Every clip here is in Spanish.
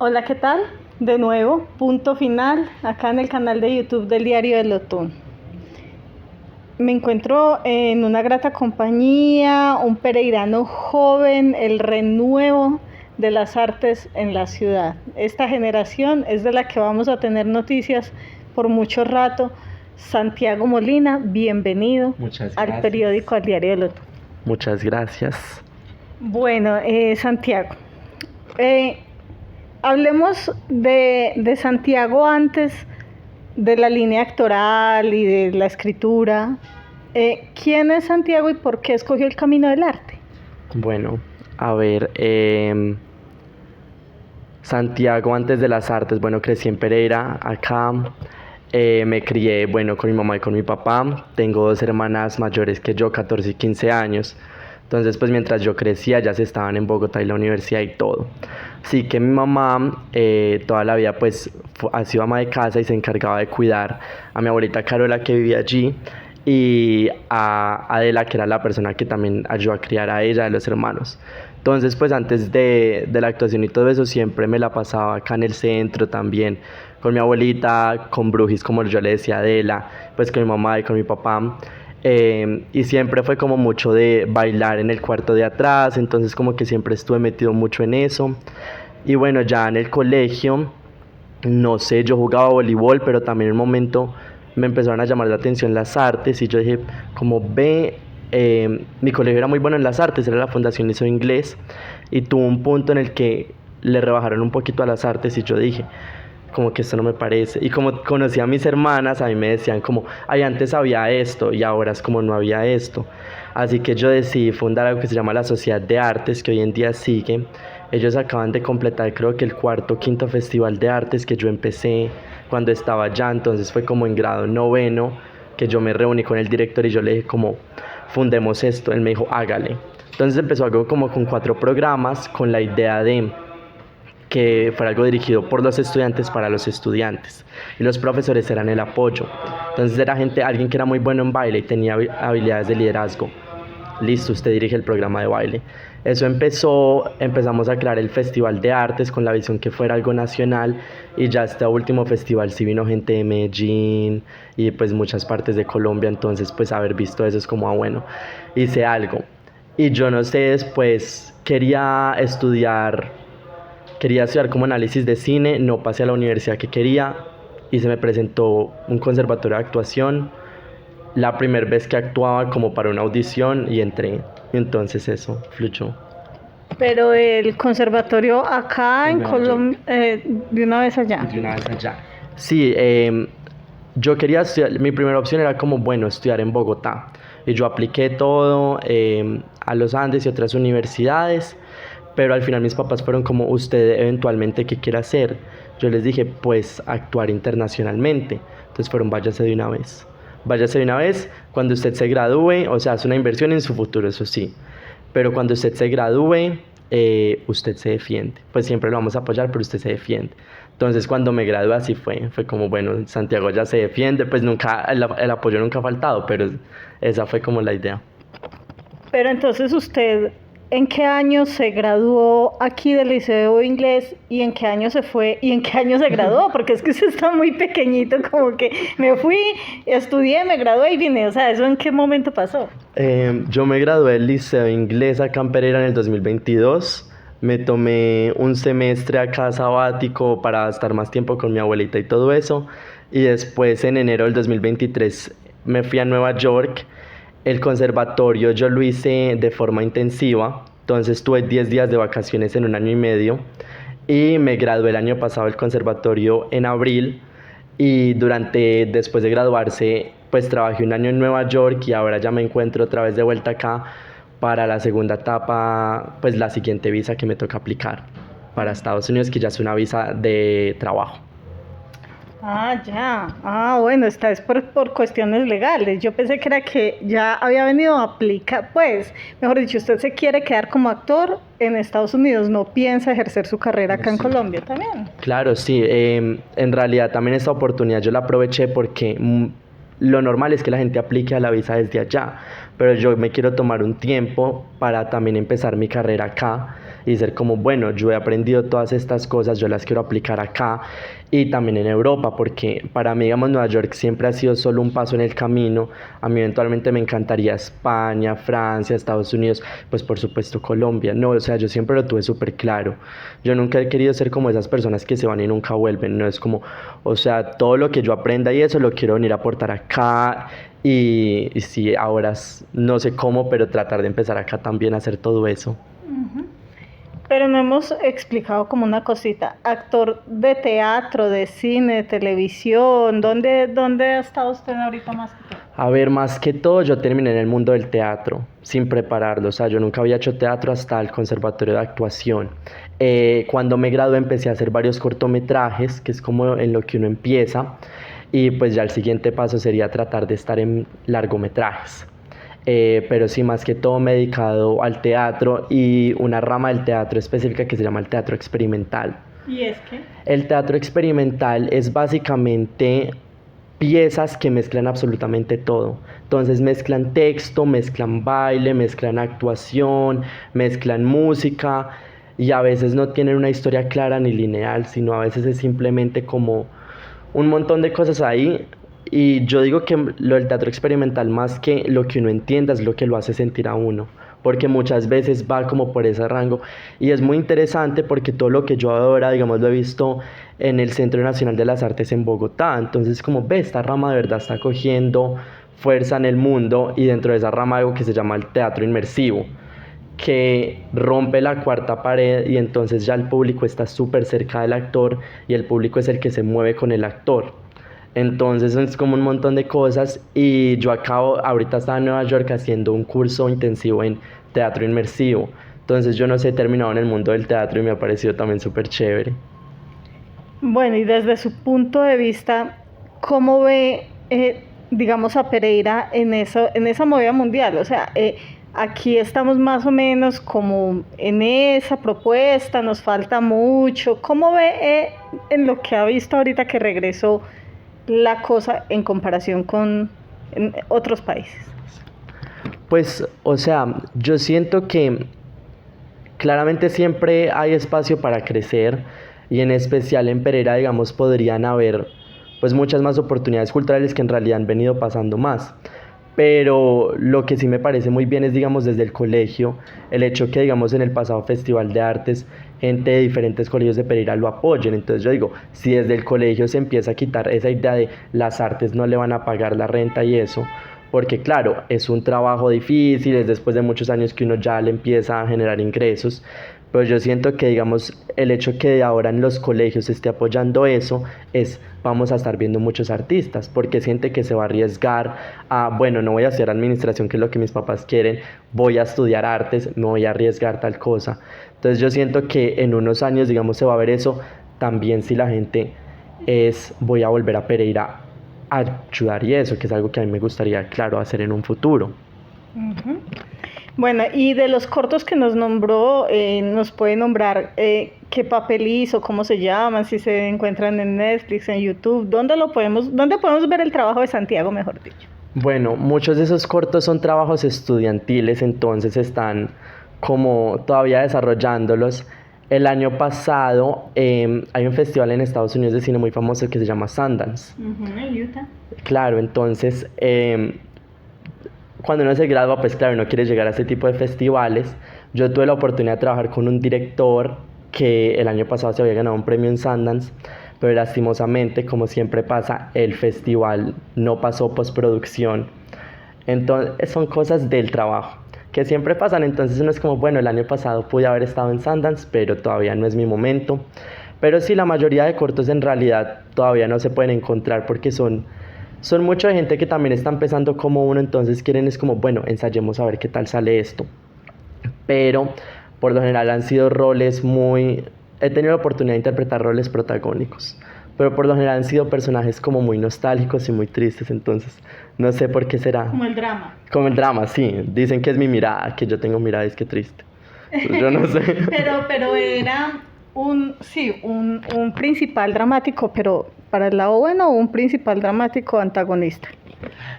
Hola, ¿qué tal? De nuevo, punto final, acá en el canal de YouTube del Diario del Otón. Me encuentro en una grata compañía, un pereirano joven, el renuevo de las artes en la ciudad. Esta generación es de la que vamos a tener noticias por mucho rato. Santiago Molina, bienvenido al periódico Al Diario del Otón. Muchas gracias. Bueno, Santiago, hablemos de Santiago antes de la línea actoral y de la escritura. ¿Quién es Santiago y por qué escogió el camino del arte? Bueno, a ver, Santiago antes de las artes, bueno, crecí en Pereira, acá. Me crié, bueno, con mi mamá y con mi papá. Tengo dos hermanas mayores que yo, 14 y 15 años. Entonces, pues mientras yo crecía, ya se estaban en Bogotá y la universidad y todo. Así que mi mamá toda la vida pues ha sido ama de casa y se encargaba de cuidar a mi abuelita Carola, que vivía allí, y a Adela, que era la persona que también ayudó a criar a ella, a los hermanos. Entonces, pues antes de la actuación y todo eso, siempre me la pasaba acá en el centro también, con mi abuelita, con Brujis, como yo le decía a Adela, pues con mi mamá y con mi papá. Y siempre fue como mucho de bailar en el cuarto de atrás, entonces como que siempre estuve metido mucho en eso. Y bueno, ya en el colegio, no sé, yo jugaba voleibol, pero también en un momento me empezaron a llamar la atención las artes y yo dije, como ve, mi colegio era muy bueno en las artes, era la Fundación Liceo Inglés, y tuvo un punto en el que le rebajaron un poquito a las artes y yo dije, como que esto no me parece. Y como conocí a mis hermanas, a mí me decían como, ay, antes había esto y ahora es como no había esto. Así que yo decidí fundar algo que se llama la Sociedad de Artes, que hoy en día sigue. Ellos acaban de completar, creo que el cuarto o quinto festival de artes que yo empecé cuando estaba allá, entonces fue como en grado noveno que yo me reuní con el director y yo le dije como, fundemos esto. Él me dijo, hágale. Entonces empezó algo como con 4 programas con la idea de que fuera algo dirigido por los estudiantes para los estudiantes, y los profesores eran el apoyo. Entonces era alguien que era muy bueno en baile y tenía habilidades de liderazgo. Listo, usted dirige el programa de baile. Eso empezamos a crear el Festival de Artes con la visión que fuera algo nacional, y ya este último festival sí vino gente de Medellín y pues muchas partes de Colombia, entonces pues haber visto eso es como, bueno, hice algo. Y yo no sé, después quería estudiar como análisis de cine, no pasé a la universidad que quería y se me presentó un conservatorio de actuación. La primera vez que actuaba como para una audición y entré, entonces eso fluyó. Pero el conservatorio acá en Colombia, de una vez allá. De una vez allá. Sí, yo quería estudiar, mi primera opción era como, bueno, estudiar en Bogotá. Y yo apliqué todo a los Andes y otras universidades, pero al final mis papás fueron como, ¿usted eventualmente qué quiere hacer? Yo les dije, pues actuar internacionalmente. Entonces fueron, váyase de una vez. Váyase de una vez, cuando usted se gradúe, o sea, es una inversión en su futuro, eso sí. Pero cuando usted se gradúe, usted se defiende. Pues siempre lo vamos a apoyar, pero usted se defiende. Entonces cuando me gradué así fue como, bueno, Santiago ya se defiende, pues nunca, el apoyo nunca ha faltado, pero esa fue como la idea. Pero entonces usted, ¿en qué año se graduó aquí del Liceo Inglés y en qué año se fue y en qué año se graduó? Porque es que usted está muy pequeñito, como que me fui, estudié, me gradué y vine. O sea, ¿eso en qué momento pasó? Yo me gradué del Liceo Inglés acá en Pereira en el 2022. Me tomé un semestre acá sabático para estar más tiempo con mi abuelita y todo eso. Y después en enero del 2023 me fui a Nueva York. El conservatorio yo lo hice de forma intensiva, entonces tuve 10 días de vacaciones en un año y medio y me gradué el año pasado del conservatorio en abril, y después de graduarse, pues trabajé un año en Nueva York y ahora ya me encuentro otra vez de vuelta acá para la segunda etapa, pues la siguiente visa que me toca aplicar para Estados Unidos, que ya es una visa de trabajo. Ah, ya. Ah, bueno, esta es por cuestiones legales. Yo pensé que era que ya había venido a aplicar, pues, mejor dicho, usted se quiere quedar como actor en Estados Unidos, no piensa ejercer su carrera acá en Colombia también. Claro, sí. En realidad también esta oportunidad yo la aproveché porque lo normal es que la gente aplique a la visa desde allá, pero yo me quiero tomar un tiempo para también empezar mi carrera acá y ser como, bueno, yo he aprendido todas estas cosas, yo las quiero aplicar acá y también en Europa, porque para mí, digamos, Nueva York siempre ha sido solo un paso en el camino. A mí eventualmente me encantaría España, Francia, Estados Unidos, pues por supuesto Colombia. No, o sea, yo siempre lo tuve súper claro. Yo nunca he querido ser como esas personas que se van y nunca vuelven. No es como, o sea, todo lo que yo aprenda y eso lo quiero venir a aportar acá. Y sí, ahora no sé cómo, pero tratar de empezar acá también a hacer todo eso. Pero no hemos explicado como una cosita. Actor de teatro, de cine, de televisión. ¿Dónde ha estado usted ahorita más que todo? A ver, más que todo, yo terminé en el mundo del teatro, sin prepararlo. O sea, yo nunca había hecho teatro hasta el conservatorio de actuación. Cuando me gradué empecé a hacer varios cortometrajes, que es como en lo que uno empieza. Y pues ya el siguiente paso sería tratar de estar en largometrajes. Pero sí, más que todo me he dedicado al teatro y una rama del teatro específica que se llama el teatro experimental. ¿Y es que? El teatro experimental es básicamente piezas que mezclan absolutamente todo. Entonces mezclan texto, mezclan baile, mezclan actuación, mezclan música y a veces no tienen una historia clara ni lineal, sino a veces es simplemente como un montón de cosas ahí. Y yo digo que lo del teatro experimental, más que lo que uno entienda, es lo que lo hace sentir a uno, porque muchas veces va como por ese rango y es muy interesante porque todo lo que yo ahora, digamos, lo he visto en el Centro Nacional de las Artes en Bogotá. Entonces como ve, esta rama de verdad está cogiendo fuerza en el mundo, y dentro de esa rama algo que se llama el teatro inmersivo, que rompe la cuarta pared y entonces ya el público está súper cerca del actor y el público es el que se mueve con el actor. Entonces es como un montón de cosas, y yo ahorita estaba en Nueva York haciendo un curso intensivo en teatro inmersivo. Entonces yo no sé, he terminado en el mundo del teatro y me ha parecido también súper chévere. Bueno, y desde su punto de vista, ¿cómo ve, digamos, a Pereira en esa movida mundial? O sea, aquí estamos más o menos como en esa propuesta, nos falta mucho. ¿Cómo ve en lo que ha visto ahorita que regresó la cosa en comparación con en otros países? Pues, o sea, yo siento que claramente siempre hay espacio para crecer, y en especial en Pereira, digamos, podrían haber pues muchas más oportunidades culturales que en realidad han venido pasando más. Pero lo que sí me parece muy bien es, digamos, desde el colegio, el hecho que, digamos, en el pasado Festival de Artes, gente de diferentes colegios de Pereira lo apoyen. Entonces yo digo, si desde el colegio se empieza a quitar esa idea de las artes no le van a pagar la renta y eso, porque claro, es un trabajo difícil, es después de muchos años que uno ya le empieza a generar ingresos, pero yo siento que, digamos, el hecho que ahora en los colegios se esté apoyando eso es, vamos a estar viendo muchos artistas, porque siente que se va a arriesgar a, bueno, no voy a estudiar administración, que es lo que mis papás quieren, voy a estudiar artes, me voy a arriesgar tal cosa. Entonces yo siento que en unos años, digamos, se va a ver eso también, si la gente voy a volver a Pereira a ayudar, y eso, que es algo que a mí me gustaría, claro, hacer en un futuro. Uh-huh. Bueno, y de los cortos que nos nombró, nos puede nombrar qué papel hizo, cómo se llaman, si se encuentran en Netflix, en YouTube, dónde podemos ver el trabajo de Santiago, mejor dicho. Bueno, muchos de esos cortos son trabajos estudiantiles, entonces están como todavía desarrollándolos. El año pasado hay un festival en Estados Unidos de cine muy famoso que se llama Sundance. En Utah. Claro, entonces cuando uno se gradúa, pues claro, uno quiere llegar a ese tipo de festivales. Yo tuve la oportunidad de trabajar con un director que el año pasado se había ganado un premio en Sundance, pero lastimosamente, como siempre pasa, el festival no pasó postproducción. Entonces son cosas del trabajo que siempre pasan. Entonces uno es como, bueno, el año pasado pude haber estado en Sundance, pero todavía no es mi momento. Pero sí, la mayoría de cortos en realidad todavía no se pueden encontrar porque son mucha gente que también está empezando como uno, entonces quieren es como, bueno, ensayemos a ver qué tal sale esto. Pero por lo general han sido roles he tenido la oportunidad de interpretar roles protagónicos, pero por lo general han sido personajes como muy nostálgicos y muy tristes, entonces no sé por qué será. Como el drama. Como el drama, sí. Dicen que es mi mirada, que yo tengo mirada, es que triste. Pues yo no sé. pero era un principal dramático, pero para el lado bueno, un principal dramático antagonista.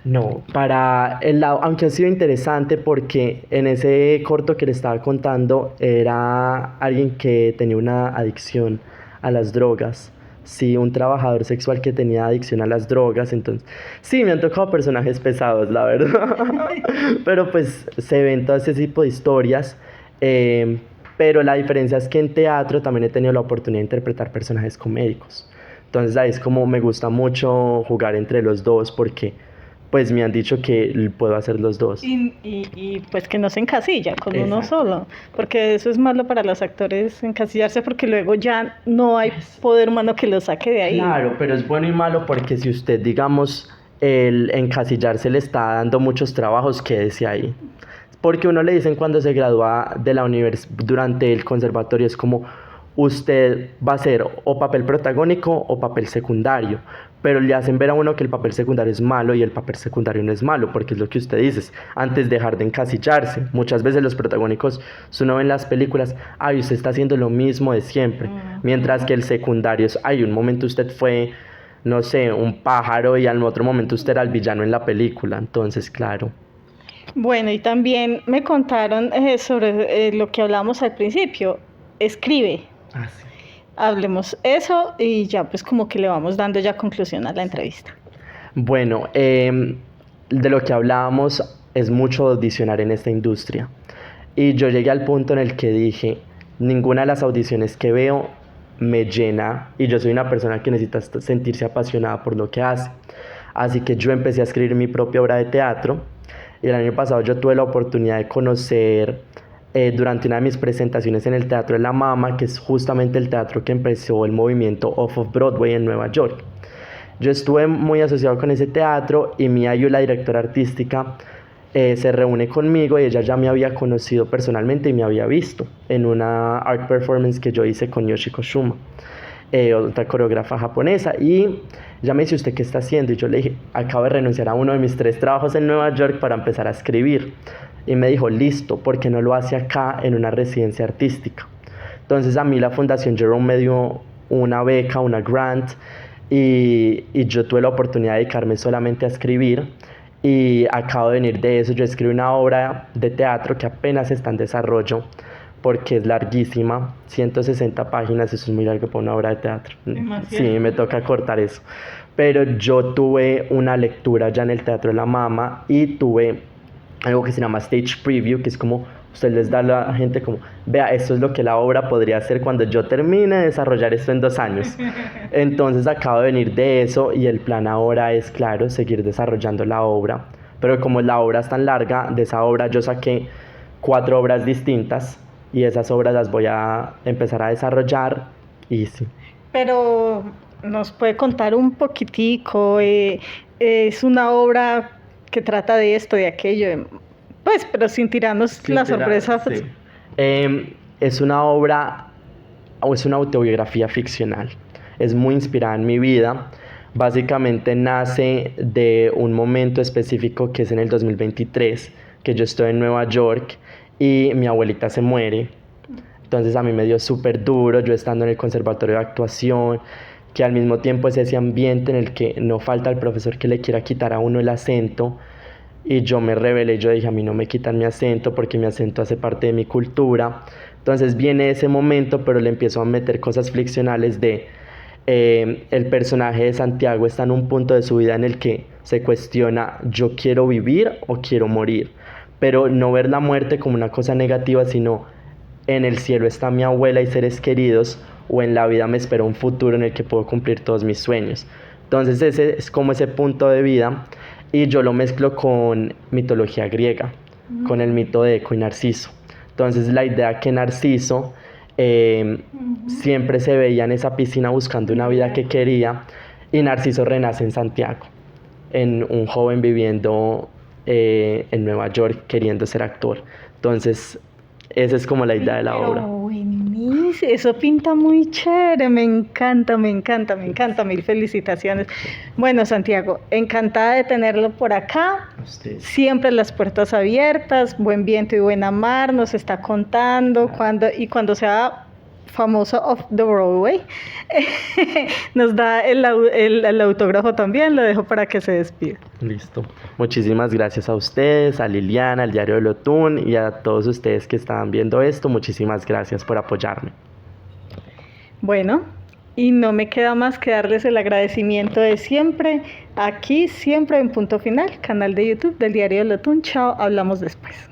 No, para el lado, aunque ha sido interesante porque en ese corto que le estaba contando era alguien que tenía una adicción a las drogas. Sí, un trabajador sexual que tenía adicción a las drogas, entonces sí, me han tocado personajes pesados, la verdad. Pero pues se ven todo ese tipo de historias. eh, pero la diferencia es que en teatro también he tenido la oportunidad de interpretar personajes comédicos. Entonces ahí es como me gusta mucho jugar entre los dos porque pues me han dicho que puedo hacer los dos. Y pues que no se encasilla con uno Exacto. solo, porque eso es malo para los actores encasillarse porque luego ya no hay poder humano que lo saque de ahí. Claro, pero es bueno y malo porque si usted, digamos, el encasillarse le está dando muchos trabajos, quédese ahí. Porque uno le dicen cuando se gradúa de la durante el conservatorio, es como usted va a ser o papel protagónico o papel secundario. Pero le hacen ver a uno que el papel secundario es malo y el papel secundario no es malo, porque es lo que usted dice, antes de dejar de encasillarse. Muchas veces los protagónicos, si uno ve en las películas, ay, usted está haciendo lo mismo de siempre. Mientras que el secundario es, ay, un momento usted fue, no sé, un pájaro y al otro momento usted era el villano en la película. Entonces, claro. Bueno, y también me contaron sobre lo que hablamos al principio. Escribe. Ah, sí. Hablemos eso y ya pues como que le vamos dando ya conclusión a la entrevista. Bueno, de lo que hablábamos es mucho audicionar en esta industria. Y yo llegué al punto en el que dije, ninguna de las audiciones que veo me llena y yo soy una persona que necesita sentirse apasionada por lo que hace. Así que yo empecé a escribir mi propia obra de teatro y el año pasado yo tuve la oportunidad de conocer durante una de mis presentaciones en el Teatro de la Mama, que es justamente el teatro que empezó el movimiento Off of Broadway en Nueva York. Yo estuve muy asociado con ese teatro y Mia Yu, la directora artística, se reúne conmigo y ella ya me había conocido personalmente y me había visto en una art performance que yo hice con Yoshiko Shuma, otra coreógrafa japonesa, y ella me dice, ¿usted qué está haciendo? Y yo le dije, acabo de renunciar a uno de mis 3 trabajos en Nueva York para empezar a escribir. Y me dijo, listo, ¿por qué no lo hace acá en una residencia artística? Entonces a mí la Fundación Jerome me dio una beca, una grant, y yo tuve la oportunidad de dedicarme solamente a escribir y acabo de venir de eso. Yo escribí una obra de teatro que apenas está en desarrollo porque es larguísima, 160 páginas, eso es muy largo para una obra de teatro. Demasiado. Sí, me toca cortar eso. Pero yo tuve una lectura ya en el Teatro de la Mama y tuve algo que se llama stage preview, que es como usted les da a la gente como, vea, esto es lo que la obra podría hacer cuando yo termine de desarrollar esto en 2 años. Entonces acabo de venir de eso y el plan ahora es, claro, seguir desarrollando la obra. Pero como la obra es tan larga, de esa obra yo saqué 4 obras distintas y esas obras las voy a empezar a desarrollar y sí. Pero nos puede contar un poquitico, es una obra que trata de esto, de aquello, pues, pero sin tirarnos la sorpresa. Pues. Sí. Es una obra o es una autobiografía ficcional. Es muy inspirada en mi vida. Básicamente nace de un momento específico que es en el 2023, que yo estoy en Nueva York y mi abuelita se muere. Entonces a mí me dio súper duro, yo estando en el conservatorio de actuación, que al mismo tiempo es ese ambiente en el que no falta el profesor que le quiera quitar a uno el acento. Y yo me rebelé, yo dije, a mí no me quitan mi acento porque mi acento hace parte de mi cultura. Entonces viene ese momento, pero le empiezo a meter cosas ficcionales de el personaje de Santiago está en un punto de su vida en el que se cuestiona, yo quiero vivir o quiero morir, pero no ver la muerte como una cosa negativa, sino en el cielo está mi abuela y seres queridos, o en la vida me espera un futuro en el que puedo cumplir todos mis sueños. Entonces ese es como ese punto de vida y yo lo mezclo con mitología griega, con el mito de Eco y Narciso. Entonces la idea que Narciso siempre se veía en esa piscina buscando una vida que quería y Narciso renace en Santiago, en un joven viviendo en Nueva York queriendo ser actor. Entonces esa es como la idea de la obra. Buenísimo, eso pinta muy chévere, me encanta, me encanta, me encanta, mil felicitaciones. Bueno, Santiago, encantada de tenerlo por acá, siempre las puertas abiertas, buen viento y buena mar, nos está contando, cuando sea famoso Off the Broadway, nos da el autógrafo también. Lo dejo para que se despida. Listo. Muchísimas gracias a ustedes, a Liliana, al Diario del Otún y a todos ustedes que estaban viendo esto. Muchísimas gracias por apoyarme. Bueno, y no me queda más que darles el agradecimiento de siempre, aquí siempre en Punto Final, canal de YouTube del Diario del Otún. Chao, hablamos después.